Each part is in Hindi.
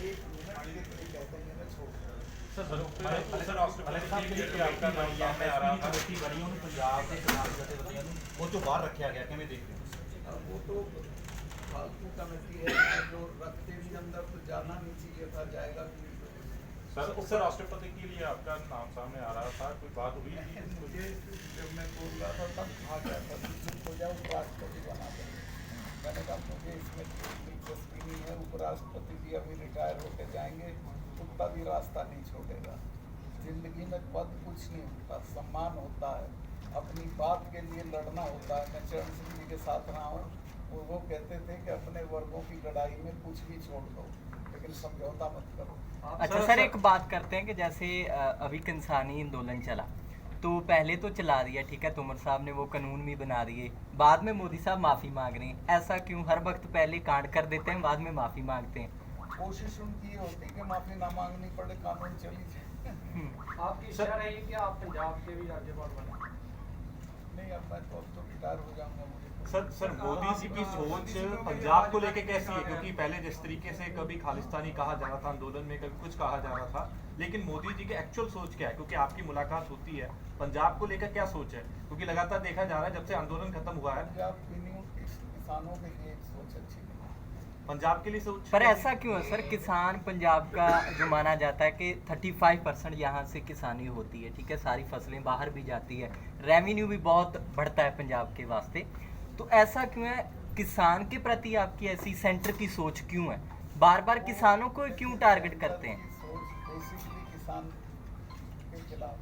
एक मिनट के लिए कहते हैं ना छोड़ वो तो बाहर रखा गया कि मैं देख रही हूँ। वो तो फालतू कमेटी है जो रखते भी अंदर तो जाना नहीं चाहिए था, जाएगा भी नहीं। सर राष्ट्रपति के लिए आपका नाम सामने आ रहा था, कोई बात हुई थी? मुझे जब मैं बोल रहा था तब कहा गया था चुप हो जाओ, उपराष्ट्रपति बना देंगे। मैंने कहा मुझे इसमें कोई दिलचस्पी नहीं है, उपराष्ट्रपति जी अभी रिटायर होकर जाएंगे, कुत्ता भी रास्ता नहीं छोड़ेगा। जिंदगी में पद कुछ नहीं होता, सम्मान होता है, अपनी बात के लिए लड़ना होता है। मैं चरण सिंह जी के साथ रहा हूँ, वो कहते थे कि अपने वर्गों की लड़ाई में कुछ भी छोड़ दो, लेकिन समझौता मत करो। अच्छा सर, एक बात करते हैं कि जैसे अभी किसानी आंदोलन चला तो पहले तो चला दिया, ठीक है, तोमर साहब ने वो कानून भी बना दिए, बाद में मोदी साहब माफ़ी मांग रहे हैं, ऐसा क्यों? हर वक्त पहले कांड कर देते हैं, बाद में माफ़ी मांगते हैं। कोशिश उनकी ये होती है कि माफ़ी ना मांगनी पड़े, कानून चली जाए। आपकी इच्छा रही कि आप पंजाब के भी राज्यपाल बने? नहीं, अब मैं तो रिटायर हो जाऊंगा। मुझे सर मोदी जी की सोच पंजाब को लेके कैसी है? क्योंकि पहले जिस तरीके से कभी खालिस्तानी कहा जा रहा था आंदोलन में, कभी कुछ कहा जा रहा था, लेकिन मोदी जी की एक्चुअल सोच क्या है? क्योंकि आपकी मुलाकात होती है, पंजाब को लेकर क्या सोच है? क्योंकि लगातार देखा जा रहा है जब से आंदोलन खत्म हुआ है, पंजाब की नहीं, किसानों के लिए एक सोच अच्छी नहीं। पंजाब के लिए सोच। पर ऐसा क्यों है सर? किसान पंजाब का जो माना जाता है कि 35% यहाँ से किसानी होती है, ठीक है, सारी फसलें बाहर भी जाती है, रेवेन्यू भी बहुत बढ़ता है पंजाब के वास्ते, तो ऐसा क्यों है? किसान के प्रति आपकी ऐसी सेंटर की सोच क्यों है? बार बार किसानों को क्यों टारगेट करते हैं? सोच बेसिकली किसान के खिलाफ।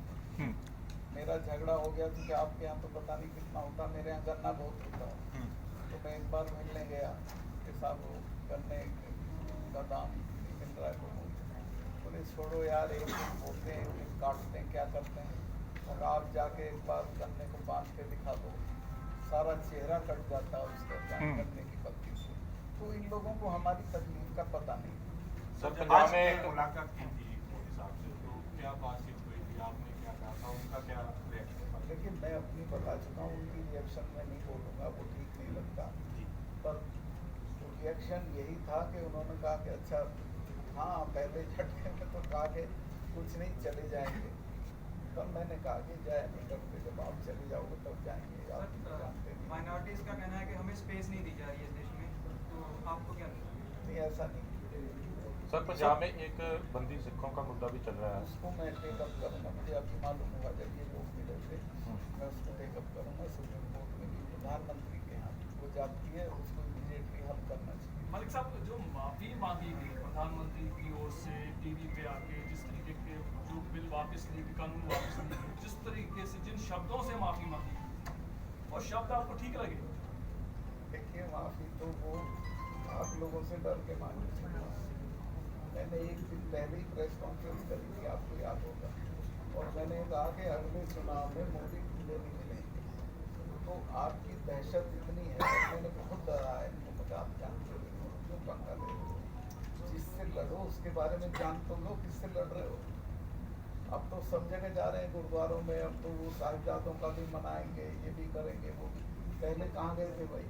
मेरा झगड़ा हो गया क्योंकि आपके यहाँ तो पता नहीं कितना होता, मेरे यहाँ गन्ना बहुत होता है। तो मैं एक बार मिलने गया कि साहब वो गन्ने का दाम मिल रहा है, तो बोले छोड़ो यार, एक दिन बोलते हैं, एक दिन काटते हैं, क्या करते हैं। और आप जाके एक बार गन्ने को बांध के दिखा दो, सारा चेहरा कट जाता है उसका गन्ने की पत्ती से। तो इन लोगों को हमारी तकलीफ का पता नहीं। सर पंजाब में मुलाकात की थी मोदी साहब से, तो क्या बातचीत हुई थी, आपने क्या कहा था, उनका क्या रिएक्शन था? लेकिन मैं अपनी बता चुका हूँ, उनकी रिएक्शन में नहीं बोलूँगा, वो ठीक नहीं लगता। पर रिएक्शन यही था कि उन्होंने कहा कि अच्छा हाँ, पहले झटके में तो कहा कि कुछ नहीं, चले जाएंगे। तब मैंने कहा कि जाए नहीं करते, जब आप चले जाओगे तब जाएंगे। आप जानते नहीं, माइनॉरिटीज का कहना है कि हमें स्पेस नहीं दी जा रही है देश में, तो आपको क्या लगता है? नहीं ऐसा नहीं। सर पंजाब में एक बंदी सिखों का मुद्दा भी चल रहा है, उसको मैं टेकअप करूँगा, मुझे अभी मालूम होगा जब ये लोग मिले थे, मैं उसको टेकअप करूँगा। सुप्रीम कोर्ट में भी प्रधानमंत्री के यहाँ वो जाती है, उसको इमीडिएटली हल करना चाहिए। मलिक साहब, जो माफ़ी मांगी गई प्रधानमंत्री की ओर से टीवी पे आके, जिस तरीके के जो बिल वापस लिए, कानून वापस लिए, जिस तरीके से जिन शब्दों से माफ़ी मांगी, वो शब्द आपको ठीक लगे? देखिए, माफ़ी तो वो आप लोगों से डर के मांगी थी। मैंने एक दिन पहले ही प्रेस कॉन्फ्रेंस करी थी, आपको याद होगा, और मैंने कहा कि अगले चुनाव में मोदी खुले नहीं मिलेंगे। तो आपकी दहशत इतनी है, मैंने बहुत डरा है इनको, मुझे आप जानते हो क्यों पंगा ले रहे हो? जिससे लड़ो उसके बारे में जान तो लो, किससे लड़ रहे हो। अब तो सब जगह जा रहे हैं गुरुद्वारों में, अब तो वो साहिबजादों का भी मनाएंगे, ये भी करेंगे, वो भी। पहले कहाँ गए थे भाई?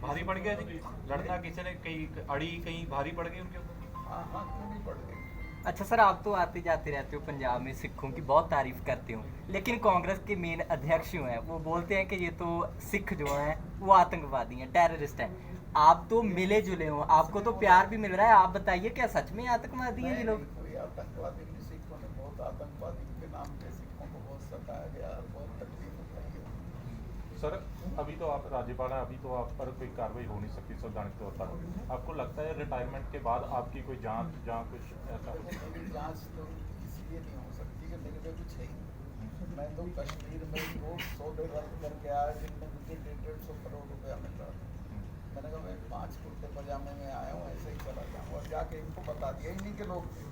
भारी पड़ गया जी लड़ना, किसी ने कहीं अड़ी, कहीं भारी पड़ गई उनके ऊपर। हाँ हाँ, क्यों नहीं पड़ गई? अच्छा सर, आप तो आते जाते रहते हो पंजाब में, सिखों की बहुत तारीफ करते हो, लेकिन कांग्रेस के मेन अध्यक्ष जो हैं वो बोलते हैं कि ये तो सिख जो हैं वो आतंकवादी हैं, टेररिस्ट हैं। आप तो मिले जुले हो, आपको तो प्यार भी मिल रहा है, आप बताइए क्या सच में आतंकवादी हैं ये लोग? कोई आतंकवादी नहीं, सिखों ने बहुत आतंकवादी के नाम पे सिखों को बहुत सताया गया और बहुत तकलीफ उठाई है। सर अभी तो आप राज्यपाल हैं, अभी तो आप पर कोई कार्रवाई हो नहीं सकती संवैधानिक तौर पर, आपको लगता है रिटायरमेंट के बाद आपकी कोई जांच कुछ ऐसा हो? मेरी जांच तो इसलिए नहीं हो सकती कि मेरे पे कुछ है ही नहीं। मैं तो कश्मीर में वो सौदे रद्द करके आया जिनमें मुझे 150 करोड़ रुपया मिल रहा था। मैंने कहा मैं 5 कुर्ते पजामे में आया हूँ, ऐसे ही चला जाऊँ, और जाके इनको बता दिया, इन्हीं के लोग थे।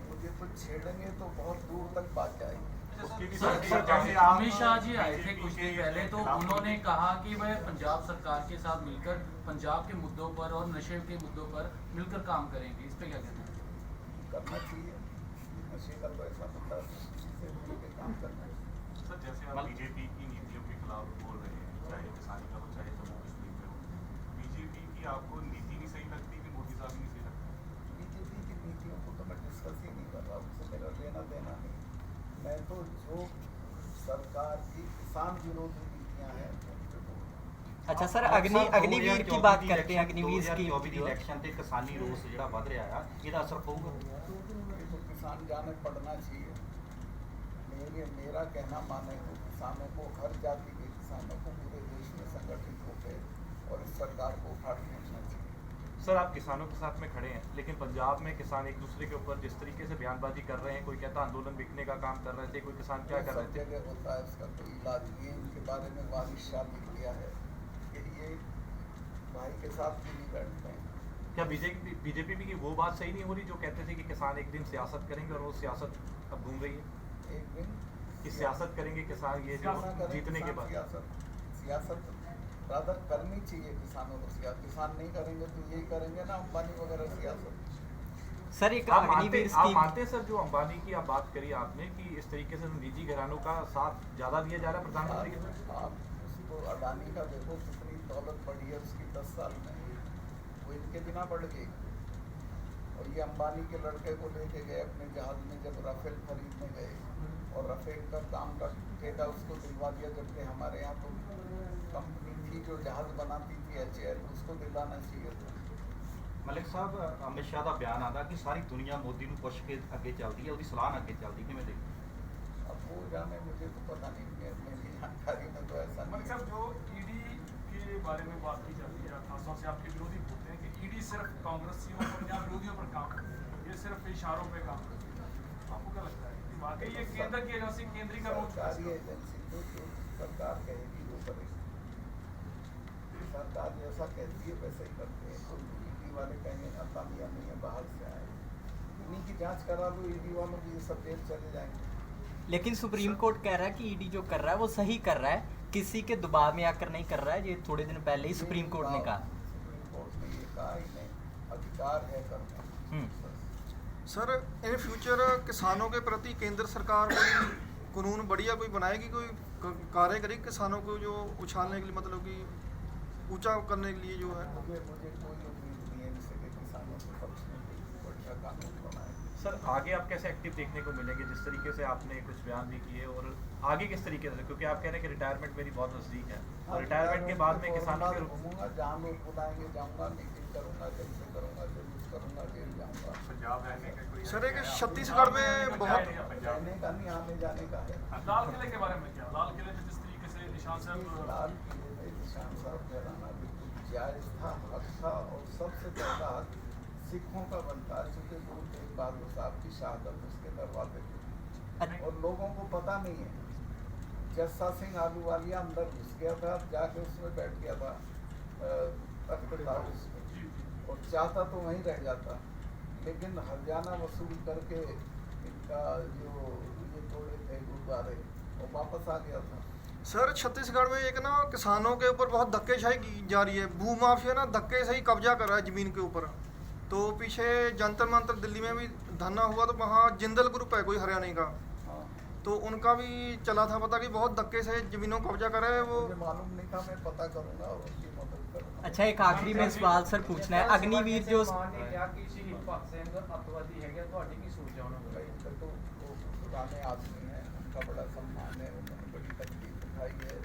मुझे तो छेड़ेंगे तो बहुत दूर तक बात जाएगी। अमित शाह जी आए थे कुछ दिन पहले, तो उन्होंने कहा कि वह पंजाब सरकार के साथ मिलकर पंजाब के मुद्दों पर और नशे के मुद्दों पर मिलकर काम करेंगे, इस पे क्या कहना है? करना चाहिए, नशे का तो ऐसा मुद्दा से मिलकर काम करना है। सर जैसे आप बीजेपी की नीतियों के खिलाफ बोल रहे हैं, चाहे किसानी का हो चाहे जम्मू कश्मीर का हो, बीजेपी की आपको नीति नहीं सही लगती कि मोदी साहब नहीं सही लगता? नीति किसान विरोधी नीतियां हैं उनके विरोध। अच्छा सर अग्निवीर की बात करते हैं। अग्निवीर स्कीम 2024 ਦੀ ਇਲੈਕਸ਼ਨ ਤੇ ਕਿਸਾਨੀ ਰੋਸ ਜਿਹੜਾ ਵੱਧ ਰਿਹਾ ਆ ਇਹਦਾ ਅਸਰ ਪਊਗਾ। ये तो किसान जाने पड़ना चाहिए। मेरा कहना माने तो किसानों को, हर जाति के किसानों को पूरे देश में संगठित होकर और इस सरकार को उठा के रखना चाहिए। सर आप किसानों के साथ में खड़े हैं, लेकिन पंजाब में किसान एक दूसरे के ऊपर जिस तरीके से बयानबाजी कर रहे हैं, कोई कहता आंदोलन बिकने का काम कर रहे थे, कोई किसान क्या कर रहे सब थे। जगह होता है, इसका कोई इलाज नहीं है। इनके बारे में वारिस शाह लिख दिया है कि ये भाई के साथ भी नहीं बैठते हैं। क्या बीजेपी की वो बात सही नहीं हो रही जो कहते थे कि किसान एक दिन सियासत करेंगे और वो सियासत अब घूम रही है एक दिन कि सियासत करेंगे किसान ये जो ना करें जीतने के बाद। सियासत रादर करनी चाहिए किसानों को। किसान नहीं करेंगे तो यही करेंगे ना अंबानी वगैरह सियासत। सर एक आप अग्निवीर मानते स्कीम हैं सर जो अंबानी की आप बात करी आपने कि इस तरीके से निजी घरानों का साथ ज्यादा दिया जा रहा है प्रधानमंत्री के साथ। आप उसको अडानी का देखो कितनी दौलत बढ़ी है उसकी 10 साल में, वो इनके बिना बढ़ गई। और ये अंबानी के लड़के को लेके गए अपने जहाज में जब राफेल खरीदने गए, और राफेल का काम का ठेका उसको दिलवा दिया, जबकि हमारे यहाँ तो कंपनी थी जो जहाज बनाती थी HAL, उसको दिलाना चाहिए था। ਮਲਿਕ ਸਾਹਿਬ ਅਮਿਤ ਸ਼ਾਹ ਦਾ ਬਿਆਨ ਆਉਂਦਾ ਕਿ ਸਾਰੀ ਦੁਨੀਆ ਮੋਦੀ ਨੂੰ ਪੁੱਛ ਕੇ ਅੱਗੇ ਚੱਲਦੀ ਹੈ, ਉਹਦੀ ਸਲਾਹ ਨਾਲ ਅੱਗੇ ਚੱਲਦੀ, ਕਿਵੇਂ ਦੇਖਦੇ? अब वो जाने, मुझे तो पता नहीं, मेरी जानकारी में तो ऐसा नहीं मलिक साहब जो ईडी के बारे में बात की जाती है, खासतौर से आपके विरोधी बोलते हैं कि ईडी सिर्फ कांग्रेसियों पर या विरोधियों पर काम करती है, ये सिर्फ इशारों पे काम करती है। आपको क्या लगता है कि वाकई ये केंद्र की एजेंसी केंद्रीकरण हो चुका है? सरकारी एजेंसी को जो सरकार कहेगी वो करेगी। सरकार जैसा कहती है वैसे ही करते हैं। तो ईडी वाले कहेंगे असामियाँ नहीं है, बाहर से आए, इन्हीं की जांच करा लो, ईडी वालों की ये सब जेल चले जाएंगे। लेकिन सुप्रीम कोर्ट कह रहा है कि ईडी जो कर रहा है वो सही कर रहा है, किसी के दबाव में आकर नहीं कर रहा है। ये थोड़े दिन पहले ही सुप्रीम कोर्ट ने कहा। सुप्रीम कोर्ट ने ये कहा ही नहीं, अधिकार है करने। सर इन फ्यूचर किसानों के प्रति केंद्र सरकार कोई कानून बढ़िया कोई बनाएगी, कोई कार्य करेगी किसानों को जो उछालने के लिए, मतलब कि ऊंचा करने के लिए जो है? मुझे कोई उम्मीद नहीं है जिससे कि किसानों के पक्ष में कोई बढ़िया कानून बनाए। सर आगे आप कैसे एक्टिव देखने को मिलेंगे, जिस तरीके से आपने कुछ बयान भी किए, और आगे किस तरीके से, क्योंकि आप कह रहे हैं कि रिटायरमेंट मेरी बहुत नज़दीक है, और रिटायरमेंट के बाद में किसानों के घूमूंगा, जहाँ लोग बुलाएंगे जाऊँगा, मीटिंग करूँगा, जलसे करूँगा, जुलूस करूँगा, जेल जाऊँगा। पंजाब रहने का कोई सर एक छत्तीसगढ़ में बहुत रहने का नहीं, आने जाने का है। लाल किले के बारे में क्या? लाल किले में जिस तरीके से निशान साहब लाल किले में निशान साहब फहराना बिल्कुल जायज़ था, हक था, और सबसे पहला हक सिखों का बनता है, चूँकि गुरु तेग बहादुर साहब की शहादत उसके दरवाजे पे, और लोगों को पता नहीं है। जस्सा सिंह आलूवालिया अंदर घुस गया था, जाके उसमें बैठ गया था तख्त हाउस में, और चाहता तो वहीं रह जाता, लेकिन हरजाना वसूल करके इनका जो ये तोड़े थे गुरुद्वारे, वो वापस आ गया था। सर छत्तीसगढ़ में एक ना किसानों के ऊपर बहुत धक्केशाही की जा रही है, भू माफिया ना धक्के से ही कब्जा कर रहा है ज़मीन के ऊपर। तो पीछे जंतर मंतर दिल्ली में भी धरना हुआ, तो वहाँ जिंदल ग्रुप है कोई हरियाणा का, हाँ, तो उनका भी चला था पता कि बहुत धक्के से ज़मीनों को कब्जा कर रहे हैं वो। मुझे मालूम नहीं था, मैं पता करूँगा और उनकी मदद करूँगा। अच्छा एक आखिरी में सवाल सर पूछना है, अग्निवीर जो भाई तो वो पुराने आदमी हैं, उनका बड़ा सम्मान है, उन्होंने बड़ी तकलीफ उठाई है,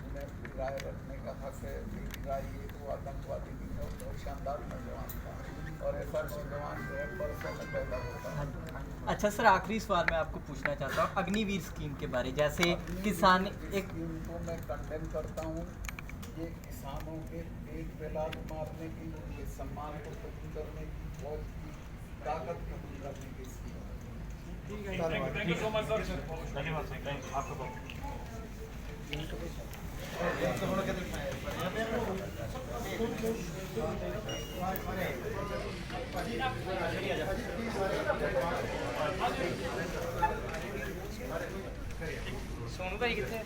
उन्हें राय रखने का हक है। मेरी राय ये वो आतंकवादी नहीं है, बहुत शानदार नौजवान था, और ऐसा नौजवान जो है परसों में पैदा होता है। अच्छा सर आखिरी सवाल मैं आपको पूछना चाहता हूँ अग्निवीर स्कीम के बारे, जैसे किसान एक इनको मैं कंडेम करता हूँ। ये किसानों के पेट पे लात मारने की, उनके सम्मान को खत्म करने की, फौज की ताकत खत्म करने की स्कीम है। Thank you so much sir. धन्यवाद सर, थैंक यू आपका बहुत। सोनू भाई कितने